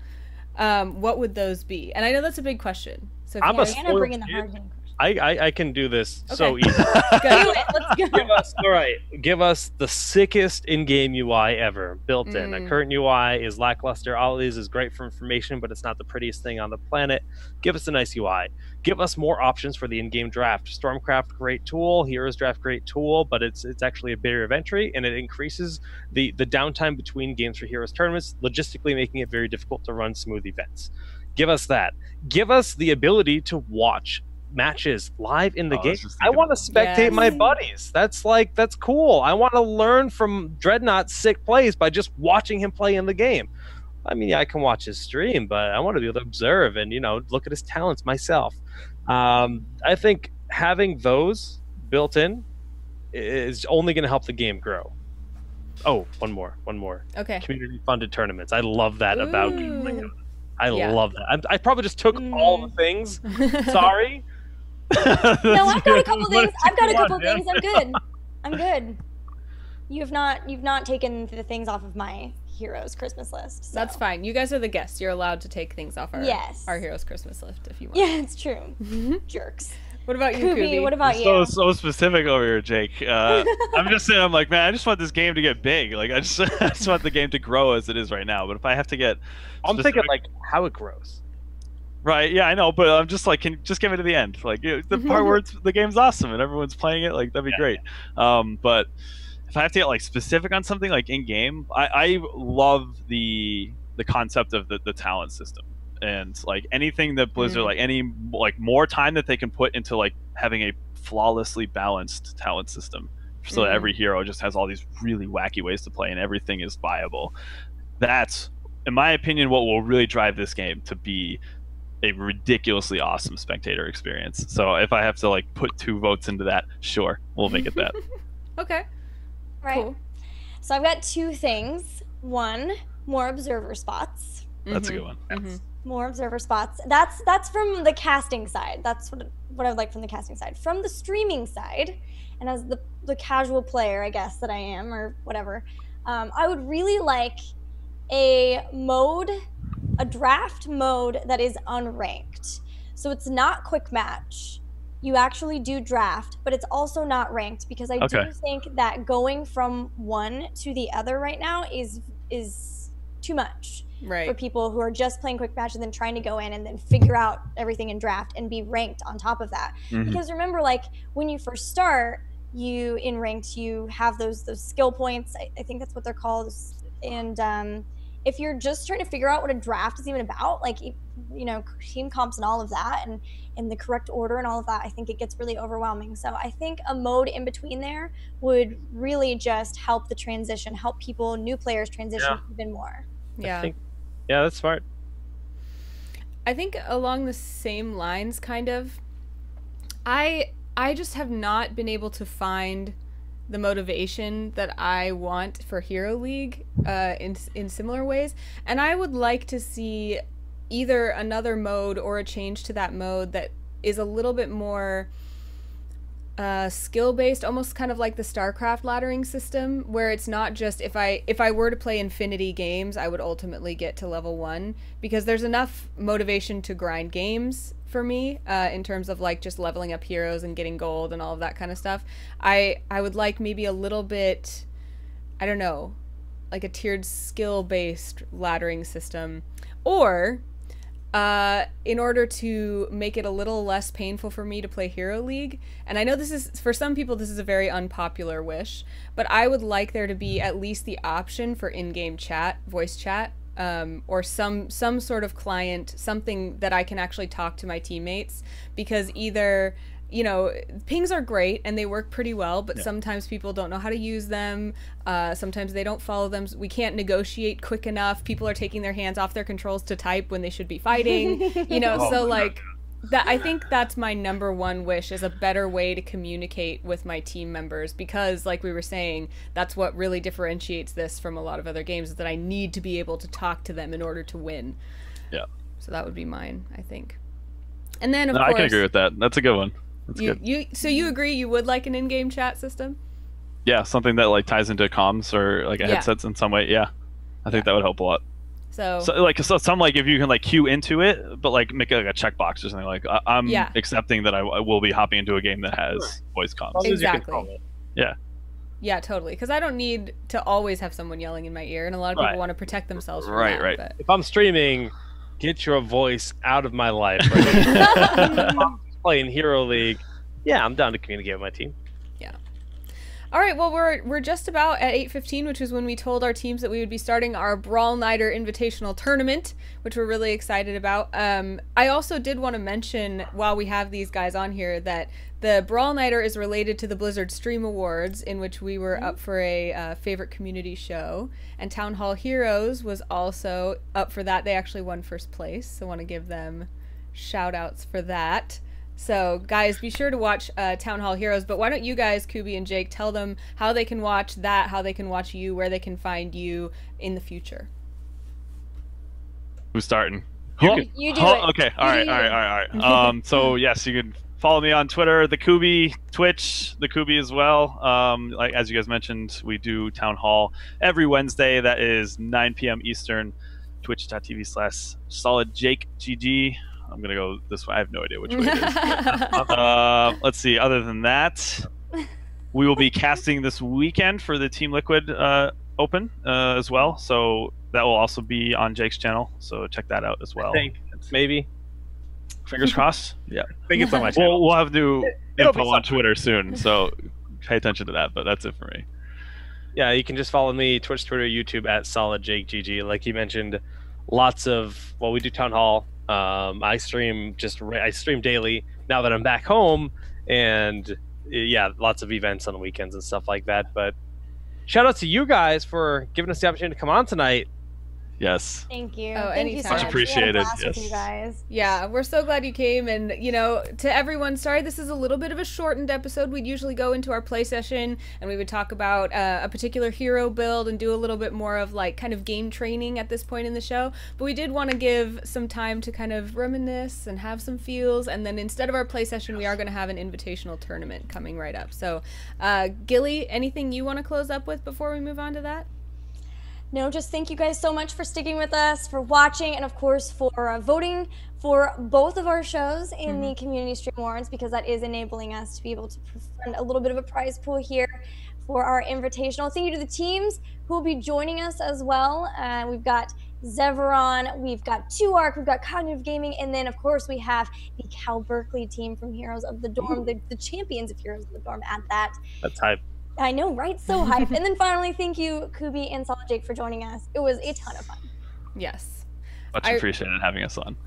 what would those be? And I know that's a big question. So if Anna bringing the hard hitting. I can do this so Okay. easy. Do it. Let's go. Give us the sickest in-game UI ever built in. A current UI is lackluster. All it is great for information, but it's not the prettiest thing on the planet. Give us a nice UI. Give us more options for the in-game draft. Stormcraft, great tool. Heroes Draft, great tool, but it's actually a barrier of entry, and it increases the downtime between games for Heroes tournaments, logistically making it very difficult to run smooth events. Give us that. Give us the ability to watch matches live in the game. I want to spectate my buddies. That's cool. I want to learn from Dreadnought's sick plays by just watching him play in the game. I mean, yeah, I can watch his stream, but I want to be able to observe and, you know, look at his talents myself. I think having those built in is only going to help the game grow. Oh, one more. Okay. Community funded tournaments. I love that about games. I Yeah. love that. I probably just took all the things. Sorry. No, I've got a couple things. I'm good. You've not taken the things off of my Heroes Christmas list. So. That's fine. You guys are the guests. You're allowed to take things off our Heroes Christmas list if you want. Yeah, it's true. Jerks. What about you, Kubi? Kubi? What about you? So specific over here, Jake. I'm just saying, I'm like, man, I just want this game to get big. Like, I just want the game to grow as it is right now. But if I have to get, I'm thinking like how it grows. Right? Yeah, I know. But I'm just like, just give it to the end. Like, the part where the game's awesome and everyone's playing it, like that'd be great. But if I have to get like specific on something like in game, I love the concept of the talent system. And like anything that Blizzard, like any like more time that they can put into like having a flawlessly balanced talent system, so that every hero just has all these really wacky ways to play and everything is viable. That's, in my opinion, what will really drive this game to be a ridiculously awesome spectator experience. So if I have to like put 2 votes into that, sure, we'll make it that. Okay. Right. Cool. So I've got 2 things. 1, more observer spots. That's a good one. More observer spots. That's from the casting side. That's what I would like from the casting side. From the streaming side, and as the casual player, I guess, that I am, or whatever, I would really like a draft mode that is unranked. So it's not quick match. You actually do draft, but it's also not ranked, because I do think that going from one to the other right now is too much. Right. For people who are just playing quick match and then trying to go in and then figure out everything in draft and be ranked on top of that. Because remember, like, when you first start, you in ranked, you have those skill points. I think that's what they're called. And if you're just trying to figure out what a draft is even about, like, you know, team comps and all of that, and in the correct order and all of that, I think it gets really overwhelming. So I think a mode in between there would really just help the transition, help people, new players transition even more. Yeah. Yeah, that's smart. I think along the same lines, kind of, I just have not been able to find the motivation that I want for Hero League in similar ways, and I would like to see either another mode or a change to that mode that is a little bit more skill based, almost kind of like the StarCraft laddering system, where it's not just if I were to play infinity games, I would ultimately get to level 1, because there's enough motivation to grind games for me in terms of like just leveling up heroes and getting gold and all of that kind of stuff. I would like maybe a little bit, I don't know, like a tiered skill based laddering system, or in order to make it a little less painful for me to play Hero League, and I know this is, for some people, this is a very unpopular wish, but I would like there to be at least the option for in-game chat, voice chat, or some sort of client, something that I can actually talk to my teammates, because either, you know, pings are great and they work pretty well, but sometimes people don't know how to use them. Sometimes they don't follow them. We can't negotiate quick enough. People are taking their hands off their controls to type when they should be fighting. You know, so like that. I think that's my #1 wish, is a better way to communicate with my team members, because like we were saying, that's what really differentiates this from a lot of other games, is that I need to be able to talk to them in order to win. Yeah. So that would be mine, I think. And then of course, I can agree with that. That's a good one. So you agree you would like an in-game chat system? Yeah, something that like ties into comms or like headsets in some way. Yeah, I think that would help a lot. So some like if you can like queue into it, but like make it like a checkbox or something, like I'm accepting that I will be hopping into a game that has voice comms. Exactly. Yeah. Yeah, totally. Because I don't need to always have someone yelling in my ear, and a lot of people want to protect themselves from that. Right. But... If I'm streaming, get your voice out of my life. Right? Playing Hero League, yeah, I'm down to communicate with my team. Yeah. All right, well, we're just about at 8:15, which is when we told our teams that we would be starting our BRAWLNIGHTER Invitational Tournament, which we're really excited about. I also did want to mention, while we have these guys on here, that the BRAWLNIGHTER is related to the Blizzard Stream Awards, in which we were up for a favorite community show, and Town Hall Heroes was also up for that. They actually won first place, so I want to give them shout outs for that. So, guys, be sure to watch Town Hall Heroes, but why don't you guys, Kubi and Jake, tell them how they can watch that, how they can watch you, where they can find you in the future. Who's starting? You do it. Okay, all right. So, yes, you can follow me on Twitter, the Kubi, Twitch, the Kubi as well. Like as you guys mentioned, we do Town Hall every Wednesday. That is 9 p.m. Eastern, twitch.tv/solidjakegg. I'm going to go this way. I have no idea which way it is. Let's see. Other than that, we will be casting this weekend for the Team Liquid Open as well. So that will also be on Jake's channel. So check that out as well. I think, maybe. Fingers crossed. Yeah. I think it's on my channel. We'll have new info on Twitter soon. So pay attention to that. But that's it for me. Yeah, you can just follow me, Twitch, Twitter, YouTube, at SolidJakeGG. Like you mentioned, lots of, well, we do Town Hall. I stream daily now that I'm back home, and yeah, lots of events on the weekends and stuff like that. But shout out to you guys for giving us the opportunity to come on tonight. Yes. Thank you. Oh, Thank you so much. much. Appreciated. We had a blast Yes. with you guys. Yeah, we're so glad you came, and you know, to everyone, sorry this is a little bit of a shortened episode. We'd usually go into our play session and we would talk about a particular hero build and do a little bit more of like kind of game training at this point in the show, but we did want to give some time to kind of reminisce and have some feels, and then instead of our play session, we are going to have an invitational tournament coming right up. So Gilly, anything you want to close up with before we move on to that? No, just thank you guys so much for sticking with us, for watching, and of course for voting for both of our shows in the Community Stream Awards, because that is enabling us to be able to fund a little bit of a prize pool here for our invitational. Thank you to the teams who will be joining us as well. We've got Zeveron, we've got 2ARC, we've got Cognitive Gaming, and then of course we have the Cal Berkeley team from Heroes of the Dorm, the champions of Heroes of the Dorm at that. That's hype. I know, right? So hype. And then finally, thank you, Kubi and Solid Jake, for joining us. It was a ton of fun. Yes. Much appreciated having us on.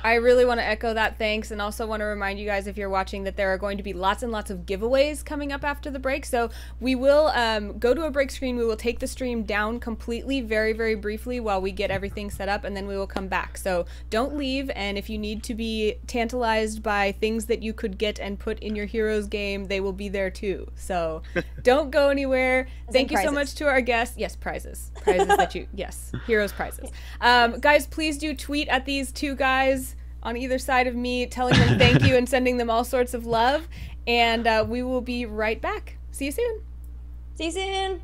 I really want to echo that thanks, and also want to remind you guys, if you're watching, that there are going to be lots and lots of giveaways coming up after the break. So we will go to a break screen. We will take the stream down completely, very, very briefly, while we get everything set up, and then we will come back. So don't leave, and if you need to be tantalized by things that you could get and put in your Heroes game, they will be there too. So don't go anywhere. Thank you so much to our guests. Yes, prizes. Prizes that you, yes, Heroes prizes. Guys, please do tweet at these two guys on either side of me, telling them thank you and sending them all sorts of love. and we will be right back. See you soon. See you soon.